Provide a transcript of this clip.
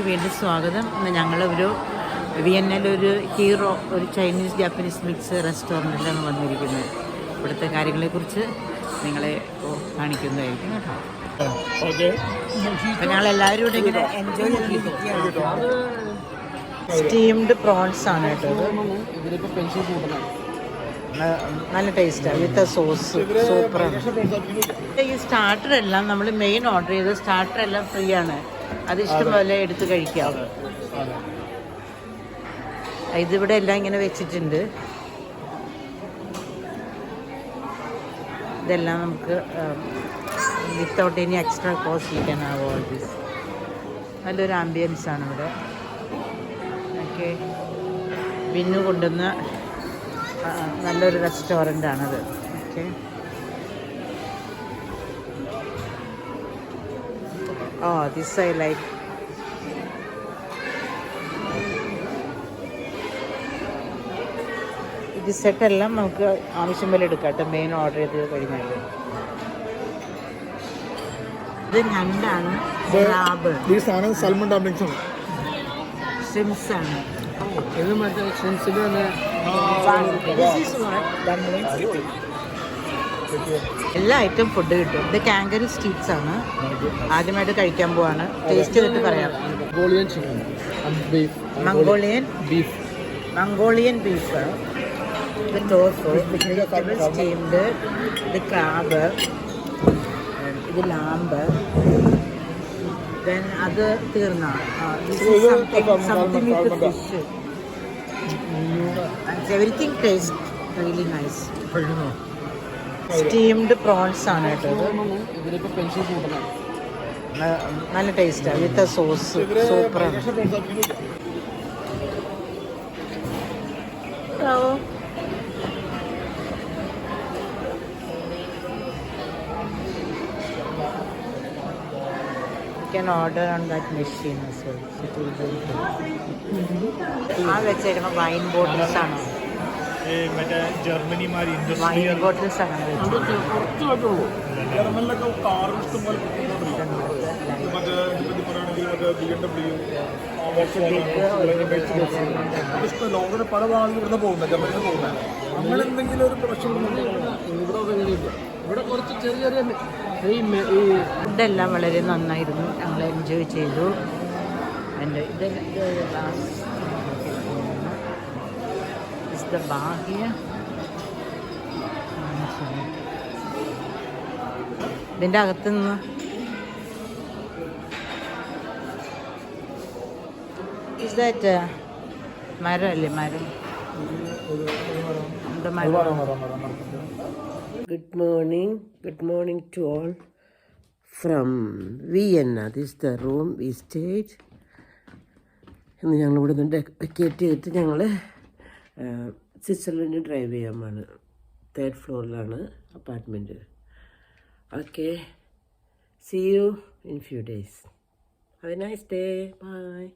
വീണ്ടും സ്വാഗതം. ഇന്ന് ഞങ്ങളൊരു വിയന്നയിലൊരു ഹീറോ ഒരു ചൈനീസ് ജാപ്പനീസ് മിക്സ് റെസ്റ്റോറൻറ്റിലാണ് വന്നിരിക്കുന്നത്. ഇവിടുത്തെ കാര്യങ്ങളെക്കുറിച്ച് നിങ്ങളെ കാണിക്കുന്നതായിരിക്കും കേട്ടോ. അപ്പം ഞങ്ങളെല്ലാവരും ഇവിടെ ഇങ്ങനെ എൻജോയ് ചെയ്തിരിക്കുകയാണ്. സ്റ്റീംഡ് പ്രോൺസ് ആണ് കേട്ടോ. നല്ല ടേസ്റ്റാണ് വിത്ത് സോസ് സൂപ്പറാണ്. ഈ സ്റ്റാർട്ടർ എല്ലാം നമ്മൾ മെയിൻ ഓർഡർ ചെയ്ത് സ്റ്റാർട്ടർ എല്ലാം ഫ്രീ ആണ്. അത് ഇഷ്ടംപോലെ എടുത്ത് കഴിക്കാം. ഇതിവിടെ എല്ലാം ഇങ്ങനെ വെച്ചിട്ടുണ്ട്. ഇതെല്ലാം നമുക്ക് without any extra cost you can have all this. നല്ലൊരു ആംബിയൻസ് ആണ് ഇവിടെ. ഓക്കെ, വിന്നു കൊണ്ടുവന്ന നല്ലൊരു റെസ്റ്റോറൻ്റാണത്. Okay, this I like. ഇത് സെറ്റെല്ലാം നമുക്ക് ആവശ്യം പോലെ എടുക്കാം കേട്ടോ, മെയിൻ ഓർഡർ ചെയ്ത് കഴിഞ്ഞാൽ. ഇത് ഞണ്ടാണ്, ക്രാബ്, ഷ്രിംസ് ആണ്. ഇത് മറ്റേ ഷ്രിംസിൻ്റെ തന്നെ എല്ലാ ഐറ്റം ഫുഡ് കിട്ടും. ഇത് കാങ്കറി സ്ട്രീറ്റ്സ് ആണ്. ആദ്യമായിട്ട് കഴിക്കാൻ പോവാണ്. ടേസ്റ്റ് ചെയ്തിട്ട് പറയാം. മംഗോളിയൻ ബീഫ്, ഇത് ടോഫു, വെജിറ്റബിൾ സ്റ്റീംഡ്, ഇത് ക്രാബ്, ഇത് ലാമ്പ്. ദെൻ അത് തീർന്ന something with fish. Everything taste really nice. Steamed prawns ആണ് കേട്ടോ. നല്ല ടേസ്റ്റാണ് വിത്ത് സോസ് സൂപ്പറാണ്. Can order on that machine as well. It will be ആ വെച്ചിരുന്ന വൈൻ ബോട്ടിൽസ് ആണോ? വൈൻ ബോട്ടിൽസ് ആണ് പല ഭാഗങ്ങളിൽ പോകുന്നത് നമ്മളെന്തെങ്കിലും ഒരു പ്രശ്നം ഇവിടെ കുറച്ച് ചെറിയ ചെറിയ ഫുഡെല്ലാം വളരെ നന്നായിരുന്നു. ഞങ്ങൾ എൻജോയ് ചെയ്തു. എൻ്റെ ബാഹ്യ ഇതിൻ്റെ അകത്തുനിന്ന് ഇതായിട്ട് മരമല്ലേ, മരം. Good morning to all from Vienna. This is the room we stayed. ഇന്ന് ഞങ്ങളിവിടെ നിന്ന് വെക്കേറ്റ് ചെയ്തിട്ട് ഞങ്ങൾ സ്വിറ്റ്സർലൻഡ് ഡ്രൈവ് ചെയ്യാമാണ്. 3rd ഫ്ലോറിലാണ് apartment. Okay, see you in few days. Have a nice day. Bye.